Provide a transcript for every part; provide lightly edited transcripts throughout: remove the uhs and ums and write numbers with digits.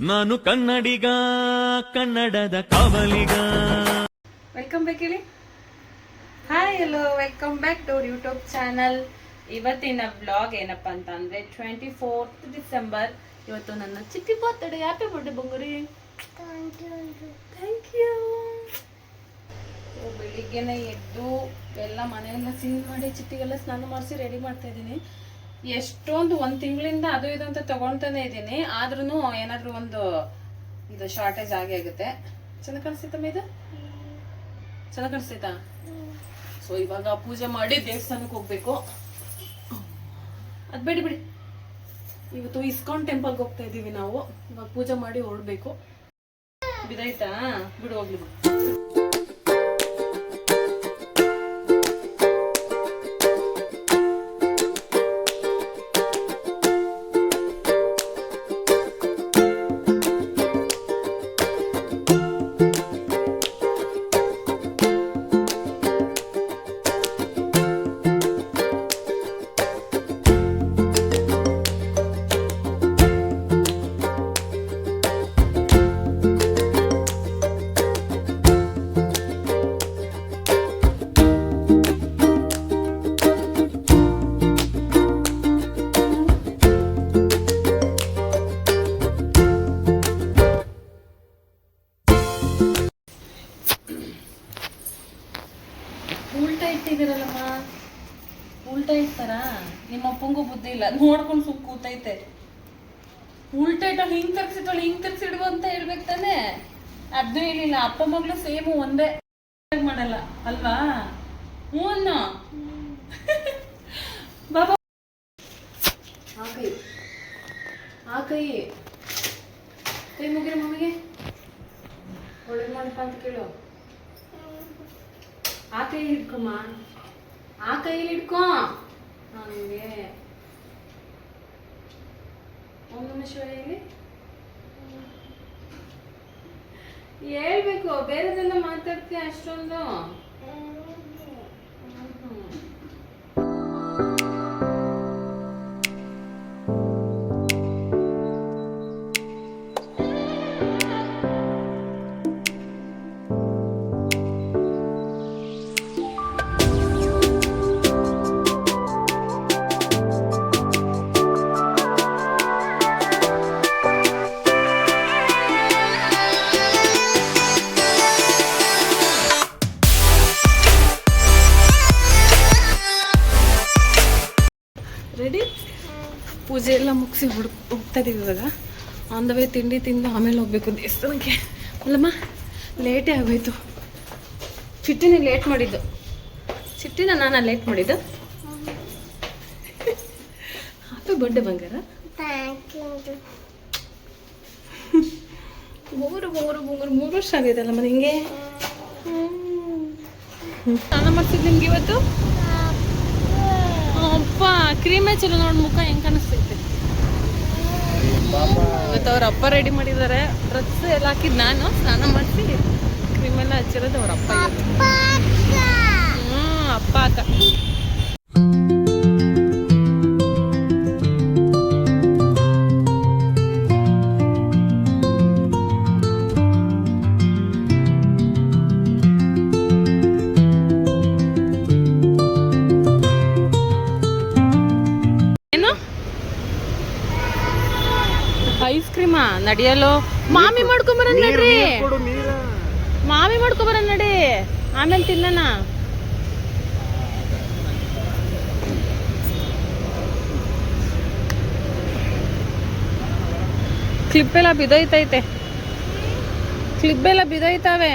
ನಾನು ಕನ್ನಡಿಗ, ಕನ್ನಡದ ಕಾವಲಿಗ. ವೆಲ್ಕಮ್ ಬ್ಯಾಕ್ ಹೇಳಿ. Hi hello, welcome back to YouTube channel. ಇವತ್ತಿನ ಬ್ಲಾಗ್ ಏನಪ್ಪ ಅಂತ ಅಂದ್ರೆ 24th ಡಿಸೆಂಬರ್. ಇವತ್ತು ನನ್ನ ಚಿಕ್ಕಿ birthday. Happy birthday Banguri. Thank you. ಬೆಳಿಗ್ಗೆನೆ ಎದ್ದು ಎಲ್ಲ ಮನೆಯೆಲ್ಲ ಕ್ಲೀನ್ ಮಾಡಿ ಚಿಟ್ಟಿಗೆಲ್ಲ ಸ್ನಾನ ಮಾಡಿಸಿ ರೆಡಿ ಮಾಡ್ತಾ ಇದ್ದೀನಿ. ಎಷ್ಟೊಂದು 1 ತಿಂಗಳಿಂದ ಅದು ಇದು ಅಂತ ತಗೊಳ್ತಾನೆ ಇದ್ದೀನಿ. ಆದ್ರೂ ಏನಾದ್ರೂ ಒಂದು ಇದು ಶಾರ್ಟೇಜ್ ಆಗೇ ಆಗುತ್ತೆ. ಚೆನ್ನಾಗಿ ಕಾಣಿಸ್ತೈತಮ್ಮ ಇದು? ಚೆನ್ನಾಗಿ ಕಾಣಿಸ್ತೈತಾ? ಸೊ ಇವಾಗ ಪೂಜೆ ಮಾಡಿ ದೇವಸ್ಥಾನಕ್ಕೆ ಹೋಗ್ಬೇಕು. ಅದು ಬಿಡಿ ಇವತ್ತು ಇಸ್ಕಾನ್ ಟೆಂಪಲ್ಗೆ ಹೋಗ್ತಾ ಇದ್ದೀವಿ ನಾವು. ಇವಾಗ ಪೂಜೆ ಮಾಡಿ ಹೊರಡ್ಬೇಕು. ಬಿದಾಯ್ತಾ? ಬಿಡು ಹೋಗ್ಲಿ. ಉಲ್ಟಾ ಇಟ್ಟಿದ್ದೀರಲ್ಲಮ್ಮ, ಉಲ್ಟಾ ಇಡ್ತಾರ? ನಿಮ್ಮ ಅಪ್ಪಂಗೂ ಬುದ್ಧಿ ಇಲ್ಲ, ನೋಡ್ಕೊಂಡು ಸುಮ್ ಕೂತೈತೆ. ಉಲ್ಟಾ ಇಟ್ಟಲ್ಲಿ ಹಿಂಗ್ ತರ್ಸಿಟ್ಟಳು, ಹಿಂಗ್ ತರ್ಸಿಡುವ ಅಂತ ಹೇಳ್ಬೇಕು ತಾನೆ. ಅದು ಹೇಳಿಲ್ಲ. ಅಪ್ಪ ಮಗಳು ಸೇಮು ಒಂದೇ ಮಾಡಲ್ಲ ಅಲ್ವಾ? ಹ್ಞೂ ಅನ್ನೋ. ಬಾಬಾ ಆ ಕೈ ಮುಗಿರಿ ಮಮ್ಮಿಗೆ ಒಳ್ಳೇದು ಮಾಡಪ್ಪ ಅಂತ ಕೇಳು. ಆ ಕೈ ಹಿಡ್ಕೊಮ್ಮ, ಆ ಕೈಯಲ್ಲಿ ಹಿಡ್ಕೊ. ನನಗೆ ಓಂ ನಮಃ ಶಿವಾಯ ಹೇಳಿ. ಹೇಳ್ಬೇಕು, ಬೇರೆದೆಲ್ಲ ಮಾತಾಡ್ತೀಯ ಅಷ್ಟೊಂದು. ರೆಡಿ? ಪೂಜೆ ಎಲ್ಲ ಮುಗಿಸಿ ಹೋಗ್ತಾ ಇದೀವಿ ಇವಾಗ. ಆನ್ ದ ವೇ ತಿಂಡಿ ತಿಂದು ಆಮೇಲೆ ಹೋಗ್ಬೇಕು ದೇವಸ್ಥಾನಕ್ಕೆ. ಅಲ್ಲಮ್ಮ ಲೇಟೇ ಆಗೋಯ್ತು. ಚಿಟ್ಟಿನ ಲೇಟ್ ಮಾಡಿದ್ದು. ಚಿಟ್ಟಿನ ನಾನು ಲೇಟ್ ಮಾಡಿದ್ದು. ಹ್ಯಾಪಿ ಬರ್ಡೇ ಬಂಗಾರ. ಮೂರು 3 ವರ್ಷ ಆಗಿದೆ ಅಲ್ಲಮ್ಮ ನಿಂಗೆ. ಸ್ನಾನ ಮಾಡ್ತಿದ್ದು ನಿಮ್ಗೆ ಇವತ್ತು. ಅಪ್ಪ ಕ್ರೀಮೇ ಚಲೋ ನೋಡಿ, ಮುಖ ಹೆಂಗ್ ಕಾಣಿಸ್ತೈತೆ. ಇವತ್ತು ಅವ್ರ ಅಪ್ಪ ರೆಡಿ ಮಾಡಿದ್ದಾರೆ. ಡ್ರೆಸ್ ಎಲ್ಲ ಹಾಕಿದ್ ನಾನು ಸ್ನಾನ ಮಾಡಿಸಿ ಕ್ರೀಮೆಲ್ಲ ಹಚ್ಚಿರೋದು ಅವ್ರ ಅಪ್ಪ. ಅಪ್ಪ ಅಕ್ಕ. ಐಸ್ ಕ್ರೀಮಾ ನಡಿಯಲು? ಮಾಮಿ ಮಾಡ್ಕೊಂಬರ ನಡ್ರಿ, ಮಾಮಿ ಮಾಡ್ಕೊಂಬರ ನಡಿ, ಆಮೇಲೆ ತಿನ್ನಣ. ಕ್ಲಿಪ್ಪೆಲ್ಲ ಬಿದೋಯ್ತೈತೆ, ಕ್ಲಿಪ್ಪೆಲ್ಲ ಬಿದೋಯ್ತಾವೆ.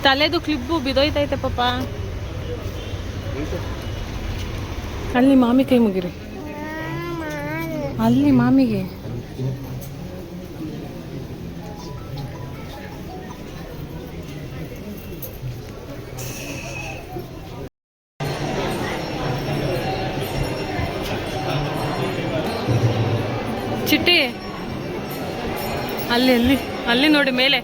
ತಲೆದು ಕ್ಲಿಪ್ಪು ಬಿದೋಯ್ತೈತೆ ಪಾಪ. ಅಲ್ಲಿ ಮಾಮಿ ಕೈ ಮುಗಿರಿ, ಅಲ್ಲಿ ಮಾಮಿಗೆ. ಚಿಟ್ಟಿ ಅಲ್ಲಿ ಅಲ್ಲಿ ಅಲ್ಲಿ ನೋಡಿ ಮೇಲೆ.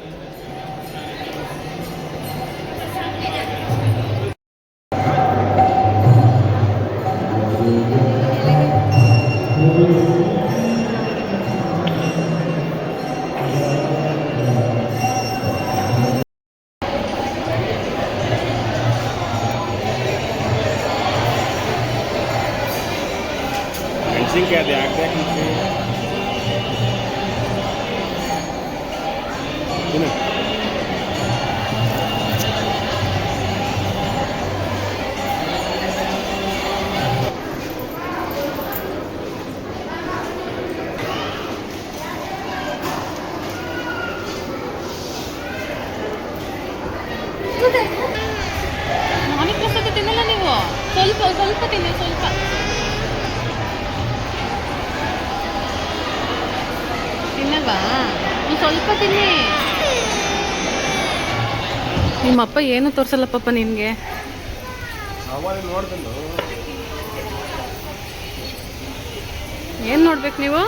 ಸ್ವಲ್ಪ ತಿನ್ನಿ, ಸ್ವಲ್ಪ. ತಿನ್ನಲ್ವಾ? ಸ್ವಲ್ಪ ತಿನ್ನಿ. ನಿಮ್ಮಪ್ಪ ಏನು ತೋರಿಸಲ್ಲ ಪಾಪ ನಿನಗೆ. ಏನು ನೋಡ್ಬೇಕು ನೀವು?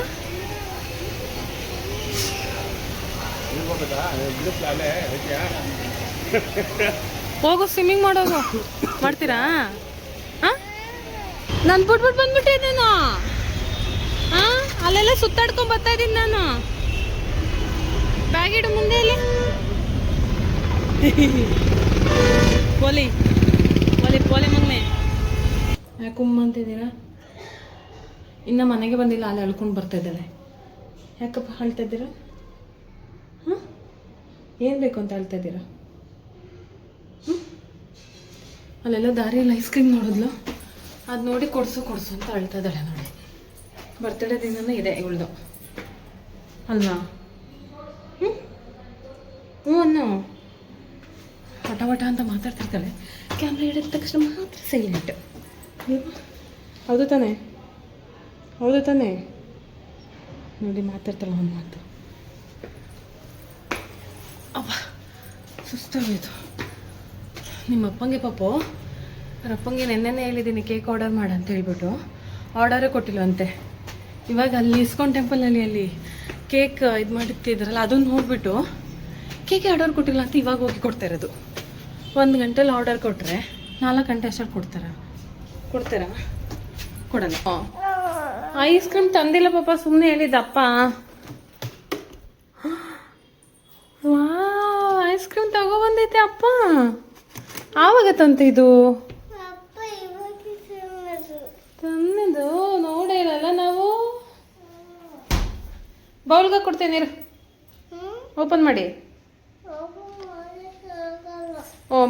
ಹೋಗು ಸ್ವಿಮ್ಮಿಂಗ್ ಮಾಡೋದು ಮಾಡ್ತೀರಾ? ಹಾಂ, ನಾನು ಬಿಟ್ಬಿಟ್ಟು ಬಂದ್ಬಿಟ್ಟೆ ನಾನು. ಹಾಂ, ಅಲ್ಲೆಲ್ಲ ಸುತ್ತಾಡ್ಕೊಂಡು ಬರ್ತಾ ಇದ್ದೀನಿ ನಾನು. ಬ್ಯಾಗ್ ಇಡು ಮುಂದೆ ಅಲ್ಲಿ. ಪೋಲಿ ಪೋಲಿ ಪೋಲಿ ಮಗನೆ ಯಾಕುಮ್ಮ ಅಂತಿದ್ದೀರಾ? ಇನ್ನು ಮನೆಗೆ ಬಂದಿಲ್ಲ, ಅಲ್ಲಿ ಅಳ್ಕೊಂಡು ಬರ್ತಾ ಇದ್ದಾಳೆ. ಯಾಕಪ್ಪ ಅಳ್ತಾ ಇದ್ದೀರಾ? ಹಾಂ, ಏನು ಬೇಕು ಅಂತ ಅಳ್ತಾ ಇದ್ದೀರಾ? ಅಲ್ಲೆಲ್ಲ ದಾರಿಯಲ್ಲಿ ಐಸ್ ಕ್ರೀಮ್ ನೋಡಿದ್ಲು, ಅದು ನೋಡಿ ಕೊಡಿಸು ಅಂತ ಅಳ್ತಾ ಇದ್ದಾಳೆ ನೋಡಿ. ಬರ್ತಡೇ ದಿನನೇ ಇದೆ ಇವಳ್ದು ಅಲ್ವಾ? ಹ್ಞೂ ಅನ್ನೋ ವಟ ಅಂತ ಮಾತಾಡ್ತಿರ್ತಾಳೆ. ಕ್ಯಾಮ್ರಾ ಹಿಡಿದ ತಕ್ಷಣ ಮಾತ್ರ ಸೈಲೆಂಟ್. ಹೌದು ತಾನೇ? ಹೌದು ತಾನೇ? ನೋಡಿ ಮಾತಾಡ್ತಾಳೆ ಒಂದು ಮಾತು. ಅಪ್ಪ ಸುಸ್ತಾಗೋಯ್ತು. ನಿಮ್ಮ ಅಪ್ಪಂಗೆ ಪಾಪು, ಅವ್ರ ಅಪ್ಪಂಗೆ ನೆನ್ನೆನೇ ಹೇಳಿದ್ದೀನಿ ಕೇಕ್ ಆರ್ಡರ್ ಮಾಡು ಅಂತ ಹೇಳ್ಬಿಟ್ಟು. ಆರ್ಡರೇ ಕೊಟ್ಟಿಲ್ವಂತೆ. ಇವಾಗ ಅಲ್ಲಿ ಇಸ್ಕಾನ್ ಟೆಂಪಲಲ್ಲಿ ಅಲ್ಲಿ ಕೇಕ್ ಇದು ಮಾಡಿರ್ತಿದ್ರಲ್ಲ, ಅದನ್ನು ನೋಡಿಬಿಟ್ಟು ಕೇಕೆ ಆರ್ಡರ್ ಕೊಟ್ಟಿಲ್ಲ ಅಂತ ಇವಾಗ ಹೋಗಿ ಕೊಡ್ತಾ ಇರೋದು. 1 ಗಂಟೆಲಿ ಆರ್ಡರ್ ಕೊಟ್ಟರೆ 4 ಗಂಟೆ ಅಷ್ಟರಲ್ಲಿ ಕೊಡ್ತಾರಾ? ಕೊಡಲ್ಲ. ಐಸ್ ಕ್ರೀಮ್ ತಂದಿಲ್ಲ ಪಾಪ, ಸುಮ್ಮನೆ ಹೇಳಿದ್ದಪ್ಪ. ವಾ, ಐಸ್ ಕ್ರೀಮ್ ತಗೊಬಂದೈತೆ ಅಪ್ಪ. ಆವಾಗ ತಂತೆ ಇದು ತಂದಿದ್ದು ನೋಡೇ ಇರಲ್ಲ ನಾವು. ಬೌಲ್ಗೆ ಕೊಡ್ತೇನೆ ಇರು, ಓಪನ್ ಮಾಡಿ.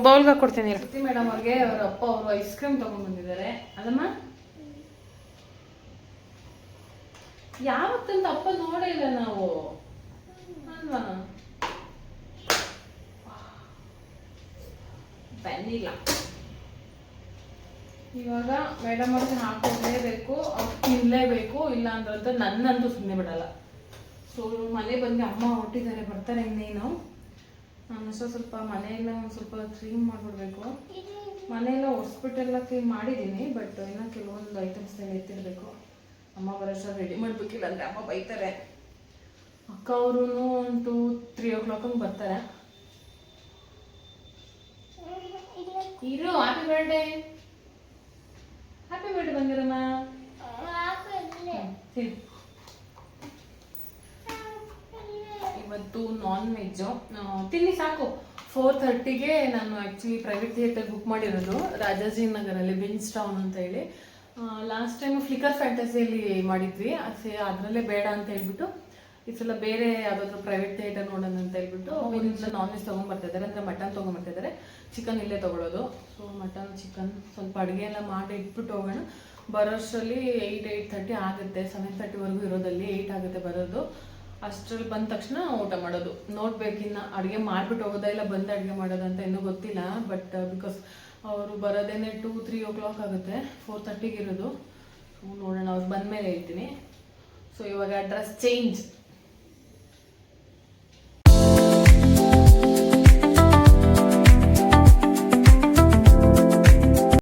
ಬೌಲ್ಗೆ ಕೊಡ್ತೇನೆ ಇರು. ಮೇಡಮ್ ಅವ್ರಿಗೆ ಅವ್ರ ಅಪ್ಪ ಅವರು ಐಸ್ ಕ್ರೀಮ್ ತಗೊಂಡ್ಬಂದಿದ್ದಾರೆ ಅಲ್ಲಮ್ಮ. ಯಾವತ್ತಂತ ಅಪ್ಪ ನೋಡೇ ಇಲ್ಲ ನಾವು ಅಲ್ವಾ? ಬಂದಿಲ್ಲ. ಇವಾಗ ಮೇಡಮ್ ಅವ್ರಿಗೆ ಹಾಕೋಲೇಬೇಕು, ಅವ್ರು ತಿನ್ನಲೇಬೇಕು, ಇಲ್ಲ ಅಂದ್ರೆ ನನ್ನಂತೂ ಸುಮ್ಮನೆ ಬಿಡಲ್ಲ. ಸೊ ಮನೆ ಬಂದು ಅಮ್ಮ ಹೊಟ್ಟಿದ್ದಾರೆ, ಬರ್ತಾರೆ ಇನ್ನೇನು. ನಾನು ಸ್ವಲ್ಪ ಮನೆಯೆಲ್ಲ ಒಂದು ಸ್ವಲ್ಪ ಕ್ಲೀನ್ ಮಾಡಿಬಿಡ್ಬೇಕು. ಮನೆಯೆಲ್ಲ ಹೊಸ್ಬಿಟ್ಟೆಲ್ಲ ಕ್ಲೀನ್ ಮಾಡಿದ್ದೀನಿ, ಬಟ್ ಇನ್ನೂ ಕೆಲವೊಂದು ಐಟಮ್ಸ್ ಎಲ್ಲ ಎತ್ತಿರಬೇಕು. ಅಮ್ಮ ಬರೋಷ್ಟು ರೆಡಿ ಮಾಡಬೇಕಿಲ್ಲ ಅಂದರೆ ಅಮ್ಮ ಬೈತಾರೆ. ಅಕ್ಕ ಅವರು ಒಂದು 2-3 o'clock ಬರ್ತಾರೆ. ಇರು, ಹ್ಯಾಪಿ ಬರ್ಡೇ ಬಂದಿರಮ್ಮ. ಇವತ್ತು ನಾನ್ ವೆಜ್ಜು ತಿನ್ನಿ ಸಾಕು. 4:30ಗೆ ನಾನು ಆ್ಯಕ್ಚುಲಿ ಪ್ರೈವೇಟ್ ಥಿಯೇಟರ್ ಬುಕ್ ಮಾಡಿರೋದು ರಾಜಾಜಿನಗರಲ್ಲಿ, ಬಿನ್ಸ್ ಟೌನ್ ಅಂತ ಹೇಳಿ. ಲಾಸ್ಟ್ ಟೈಮ್ ಫ್ಲಿಕರ್ ಫ್ಯಾಂಟಸಿಯಲ್ಲಿ ಮಾಡಿದ್ವಿ, ಅದರಲ್ಲೇ ಬೇಡ ಅಂತ ಹೇಳ್ಬಿಟ್ಟು ಈ ಸಲ ಬೇರೆ ಯಾವುದಾದ್ರು ಪ್ರೈವೇಟ್ ಥಿಯೇಟರ್ ನೋಡೋಣ ಅಂತ ಹೇಳ್ಬಿಟ್ಟು ಇಲ್ಲಿಂದ ನಾನ್ ವೆಜ್ ತೊಗೊಂಡ್ಬರ್ತಿದ್ದಾರೆ, ಅಂದರೆ ಮಟನ್ ತೊಗೊಂಡ್ಬರ್ತಿದ್ದಾರೆ. ಚಿಕನ್ ಇಲ್ಲೇ ತೊಗೊಳೋದು. ಸೊ ಮಟನ್ ಚಿಕನ್ ಸ್ವಲ್ಪ ಅಡುಗೆ ಎಲ್ಲ ಮಾಡಿ ಇಟ್ಬಿಟ್ಟು ಹೋಗೋಣ. ಬರೋಷ್ಟರಲ್ಲಿ 8-8:30 ಆಗುತ್ತೆ. 7:30ವರೆಗೂ ಇರೋದಲ್ಲಿ 8 ಆಗುತ್ತೆ ಬರೋದು. ಅಷ್ಟರಲ್ಲಿ ಬಂದ ತಕ್ಷಣ ಊಟ ಮಾಡೋದು. ನೋಡ್ಬೇಕಿನ್ನ ಅಡುಗೆ ಮಾಡಿಬಿಟ್ಟು ಹೋಗೋದಾ ಇಲ್ಲ ಬಂದು ಅಡುಗೆ ಮಾಡೋದು ಅಂತ ಇನ್ನೂ ಗೊತ್ತಿಲ್ಲ. ಬಟ್ ಬಿಕಾಸ್ ಅವರು ಬರೋದೇನೆ 2-3 o'clock ಆಗುತ್ತೆ. 4:30ಗೆ ಇರೋದು. ಸೊ ನೋಡೋಣ, ಅವ್ರು ಬಂದಮೇಲೆ ಹೇಳ್ತೀನಿ. ಸೊ ಇವಾಗ ಡ್ರೆಸ್ ಚೇಂಜ್